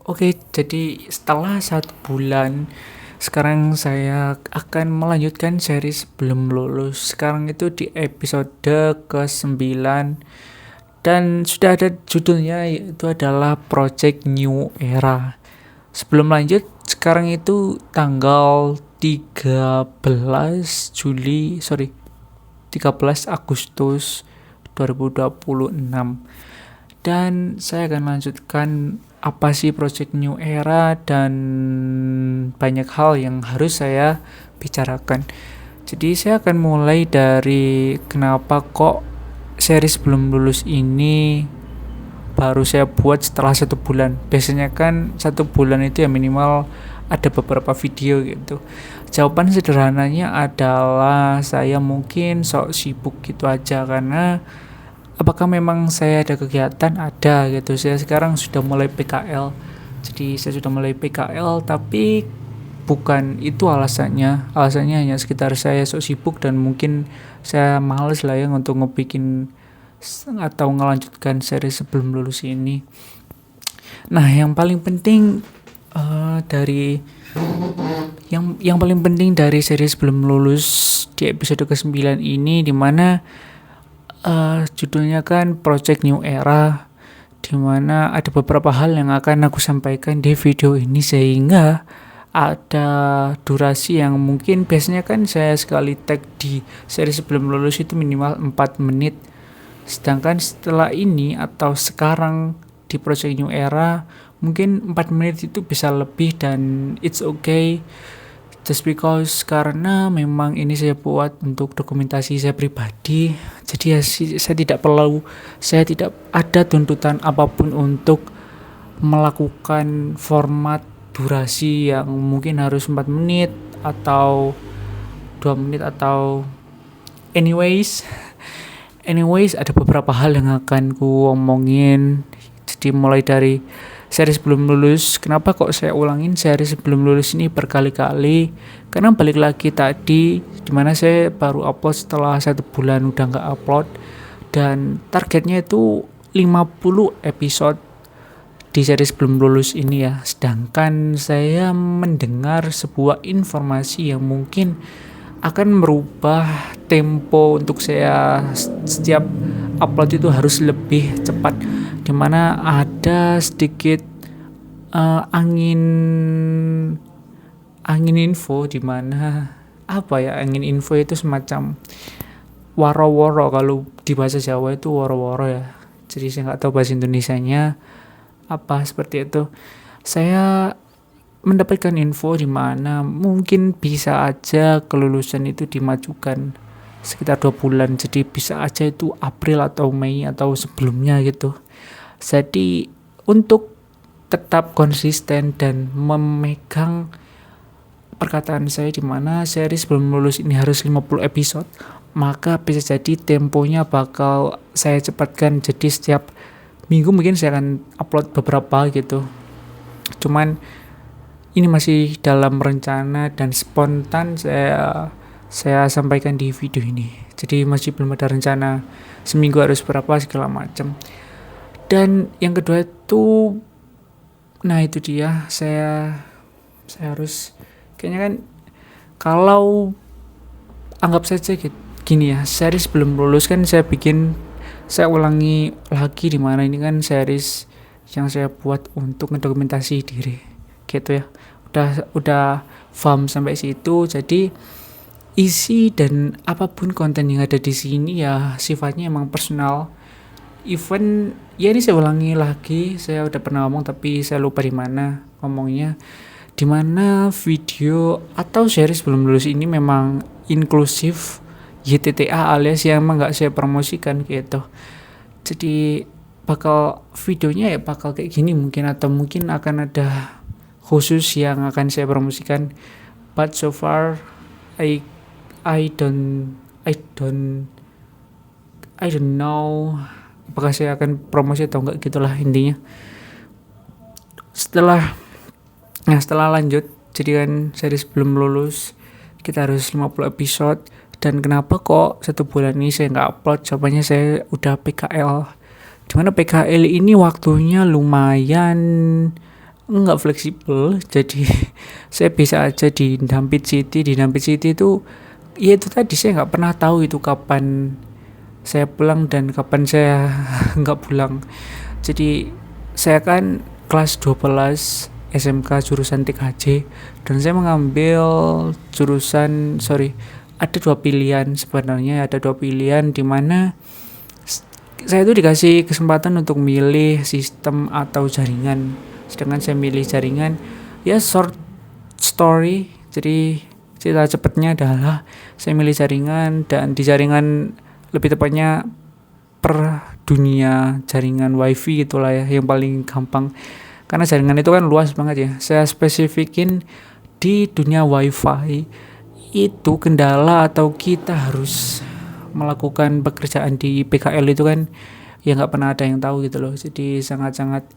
Oke, jadi setelah 1 bulan, sekarang saya akan melanjutkan seri sebelum lulus. Sekarang itu di episode ke-9 dan sudah ada judulnya, yaitu adalah Project New Era. Sebelum lanjut, sekarang itu tanggal 13 Agustus 2026. Dan saya akan lanjutkan apa sih Project New Era dan banyak hal yang harus saya bicarakan. Jadi saya akan mulai dari kenapa kok seri sebelum lulus ini baru saya buat setelah 1 bulan. Biasanya kan 1 bulan itu ya minimal ada beberapa video gitu. Jawaban sederhananya adalah saya mungkin sok sibuk gitu aja, karena apakah memang saya ada kegiatan? Ada gitu. Saya sekarang sudah mulai PKL. Jadi saya sudah mulai PKL, tapi bukan itu alasannya. Alasannya hanya sekitar saya sok sibuk dan mungkin saya males lah ya untuk ngebikin atau ngelanjutkan seri sebelum lulus ini. Nah, yang paling penting dari yang paling penting dari seri sebelum lulus di episode ke-9 ini, dimana judulnya kan Project New Era, dimana ada beberapa hal yang akan aku sampaikan di video ini, sehingga ada durasi yang mungkin biasanya kan saya sekali tag di seri sebelum lulus itu minimal 4 menit, sedangkan setelah ini atau sekarang di Project New Era mungkin 4 menit itu bisa lebih, dan it's okay. Just because karena memang ini saya buat untuk dokumentasi saya pribadi, jadi ya saya tidak ada tuntutan apapun untuk melakukan format durasi yang mungkin harus 4 menit atau 2 menit atau anyways ada beberapa hal yang akan ku omongin. Jadi mulai dari seri sebelum lulus, kenapa kok saya ulangin seri sebelum lulus ini berkali-kali? Karena balik lagi tadi, dimana saya baru upload setelah 1 bulan udah nggak upload, dan targetnya itu 50 episode di seri sebelum lulus ini ya. Sedangkan saya mendengar sebuah informasi yang mungkin akan merubah tempo untuk saya setiap upload itu harus lebih cepat, dimana ada sedikit angin info, dimana angin info itu semacam waro-woro, kalau di bahasa Jawa itu woro-woro ya, jadi saya nggak tahu bahasa Indonesianya apa, seperti itu. Saya mendapatkan info di mana mungkin bisa aja kelulusan itu dimajukan sekitar 2 bulan, jadi bisa aja itu April atau Mei atau sebelumnya gitu. Jadi untuk tetap konsisten dan memegang perkataan saya di mana seri sebelum lulus ini harus 50 episode, maka bisa jadi temponya bakal saya cepatkan, jadi setiap minggu mungkin saya akan upload beberapa gitu. Cuman ini masih dalam rencana dan spontan saya sampaikan di video ini. Jadi masih belum ada rencana seminggu harus berapa segala macam. Dan yang kedua itu, nah itu dia, saya harus kayaknya kan, kalau anggap saja gini ya, seri sebelum lulus kan saya ulangi lagi, di mana ini kan series yang saya buat untuk mendokumentasi diri gitu ya. Udah paham sampai situ. Jadi isi dan apapun konten yang ada di sini ya sifatnya emang personal. Even ya ini saya ulangi lagi, saya udah pernah ngomong tapi saya lupa di mana ngomongnya, di mana video atau series sebelum lulus ini memang inklusif YTTA, alias yang emang nggak saya promosikan gitu. Jadi videonya ya bakal kayak gini mungkin, atau mungkin akan ada khusus yang akan saya promosikan, but so far I don't know apakah saya akan promosi atau enggak, gitulah intinya. Setelah lanjut, jadi kan seri sebelum lulus kita harus 50 episode. Dan kenapa kok 1 bulan ini saya nggak upload? Jawabannya saya udah PKL, dimana PKL ini waktunya lumayan nggak fleksibel. Jadi saya bisa aja di Dampit City. Di Dampit City itu ya itu tadi, saya nggak pernah tahu itu kapan saya pulang dan kapan saya nggak pulang. Jadi saya kan kelas 12 SMK jurusan TKJ, dan saya mengambil jurusan, ada dua pilihan sebenarnya, di mana saya itu dikasih kesempatan untuk milih sistem atau jaringan. Sedangkan saya milih jaringan. Ya, short story, jadi cerita cepatnya adalah saya milih jaringan, dan di jaringan, lebih tepatnya per dunia jaringan wifi gitulah ya, yang paling gampang. Karena jaringan itu kan luas banget ya. Saya spesifikin di dunia wifi itu kendala atau kita harus melakukan pekerjaan di PKL itu kan ya nggak pernah ada yang tahu gitu loh. Jadi sangat-sangat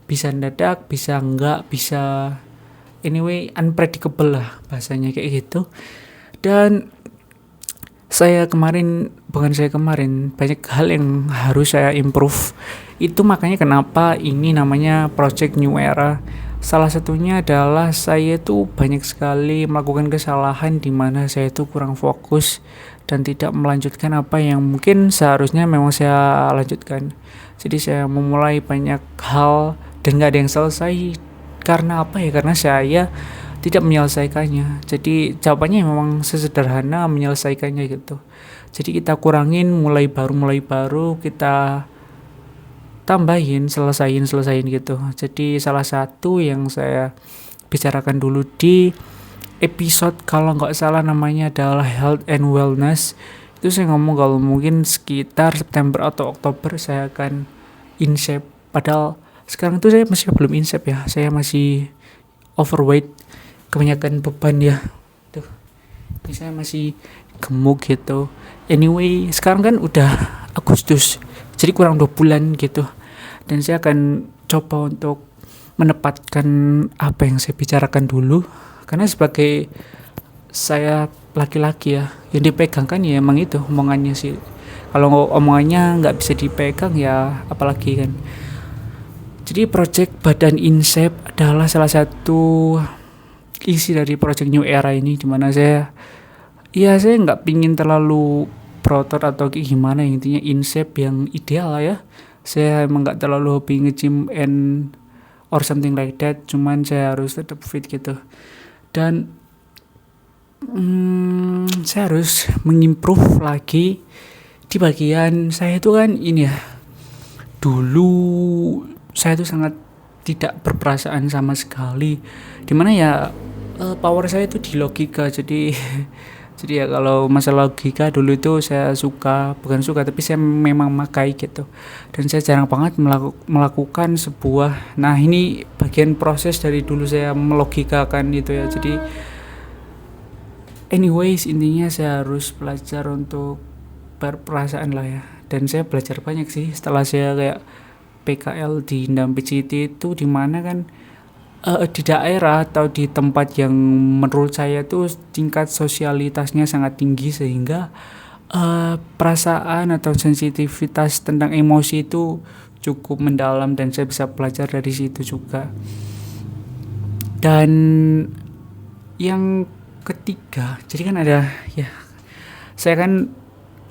bisa mendadak, bisa enggak, bisa anyway unpredictable lah bahasanya kayak gitu. Dan banyak hal yang harus saya improve. Itu makanya kenapa ini namanya Project New Era. Salah satunya adalah saya tuh banyak sekali melakukan kesalahan di mana saya tuh kurang fokus dan tidak melanjutkan apa yang mungkin seharusnya memang saya lanjutkan. Jadi saya memulai banyak hal dan gak ada yang selesai. Karena apa ya? Karena saya tidak menyelesaikannya. Jadi jawabannya memang sesederhana menyelesaikannya gitu. Jadi kita kurangin mulai baru kita tambahin selesaiin gitu. Jadi salah satu yang saya bicarakan dulu di episode, kalau nggak salah namanya adalah health and wellness, itu saya ngomong kalau mungkin sekitar September atau Oktober saya akan in shape. Padahal sekarang itu saya masih belum in shape ya, saya masih overweight, kebanyakan beban ya. Tuh, ini saya masih gemuk gitu. Anyway, sekarang kan udah Agustus, jadi kurang 2 bulan gitu. Dan saya akan coba untuk menempatkan apa yang saya bicarakan dulu. Karena sebagai saya laki-laki ya, yang dipegang kan ya emang itu omongannya sih. Kalau omongannya nggak bisa dipegang ya apalagi kan. Jadi project Badan Insep adalah salah satu isi dari project New Era ini, dimana saya nggak pingin terlalu protot atau gimana, intinya insep yang ideal lah ya. Saya emang nggak terlalu hobi nge-gym and or something like that, cuman saya harus tetap fit gitu. Dan saya harus mengimprove lagi di bagian saya itu kan ini ya. Dulu saya itu sangat tidak berperasaan sama sekali, dimana ya power saya itu di logika. Jadi ya kalau masalah logika dulu itu saya bukan suka tapi saya memang makai gitu. Dan saya jarang banget melakukan sebuah, nah ini bagian proses dari dulu saya melogikakan itu ya. Jadi anyways, intinya saya harus belajar untuk berperasaan lah ya. Dan saya belajar banyak sih setelah saya kayak PKL di Dampit City itu, dimana kan di daerah atau di tempat yang menurut saya tuh tingkat sosialitasnya sangat tinggi, sehingga perasaan atau sensitivitas tentang emosi itu cukup mendalam, dan saya bisa belajar dari situ juga. Dan yang ketiga, jadi kan ada ya, saya kan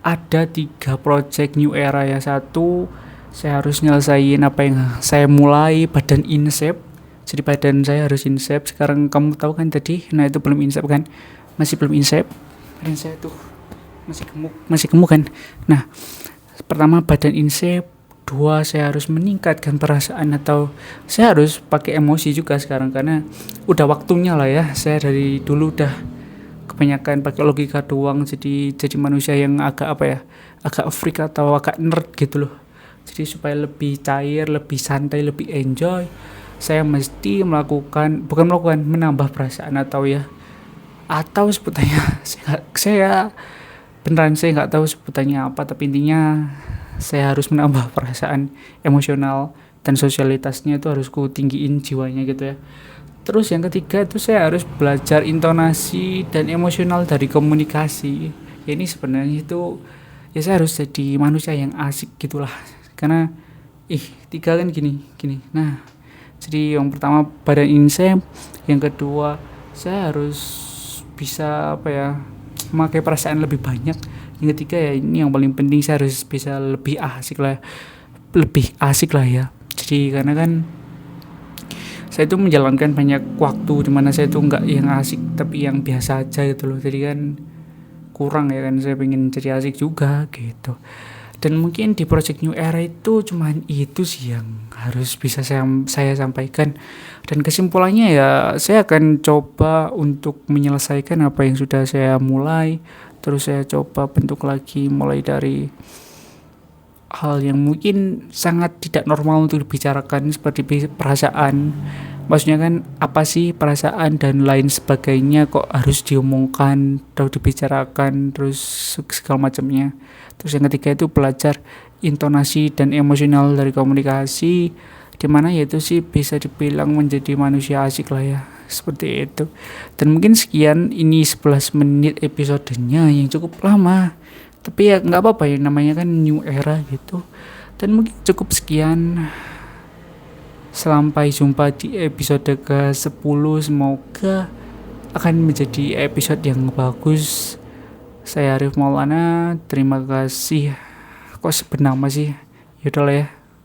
ada 3 project New Era ya. Satu, saya harus nyelesain apa yang saya mulai, Badan Insep. Jadi badan saya harus insep. Sekarang kamu tahu kan tadi, nah itu belum insep kan, masih belum insep. Badan saya tuh masih gemuk kan. Nah, pertama badan insep. 2, saya harus meningkatkan perasaan, atau saya harus pakai emosi juga sekarang, karena udah waktunya lah ya. Saya dari dulu udah kebanyakan pakai logika doang, jadi manusia yang agak freak atau agak nerd gitu loh. Jadi supaya lebih cair, lebih santai, lebih enjoy, saya mesti menambah perasaan atau sebutannya saya nggak tahu sebutannya apa, tapi intinya saya harus menambah perasaan, emosional dan sosialitasnya itu harus ku tinggiin jiwanya gitu ya. Terus yang ketiga itu saya harus belajar intonasi dan emosional dari komunikasi. Ya ini sebenarnya itu ya saya harus jadi manusia yang asik gitulah, karena 3 kan gini. Nah, Jadi yang pertama badan ini saya, yang kedua saya harus bisa memakai perasaan lebih banyak, yang ketiga ya ini yang paling penting, saya harus bisa lebih asik lah ya. Jadi karena kan saya itu menjalankan banyak waktu dimana saya itu nggak yang asik tapi yang biasa aja gitu loh, jadi kan kurang ya kan, saya pengen jadi asik juga gitu. Dan mungkin di project New Era itu cuman itu sih yang harus bisa saya sampaikan. Dan kesimpulannya ya saya akan coba untuk menyelesaikan apa yang sudah saya mulai, terus saya coba bentuk lagi mulai dari hal yang mungkin sangat tidak normal untuk dibicarakan, seperti perasaan. Maksudnya kan apa sih perasaan dan lain sebagainya, kok harus diomongkan atau dibicarakan terus segala macamnya. Terus yang ketiga itu belajar intonasi dan emosional dari komunikasi, dimana yaitu sih bisa dibilang menjadi manusia asik lah ya, seperti itu. Dan mungkin sekian, ini 11 menit episodenya yang cukup lama, tapi ya nggak apa-apa ya, namanya kan New Era gitu. Dan mungkin cukup sekian, sampai jumpa di episode ke-10, semoga akan menjadi episode yang bagus. Saya Arif Maulana, terima kasih. Kok sebenarnya sih, yaudah lah ya.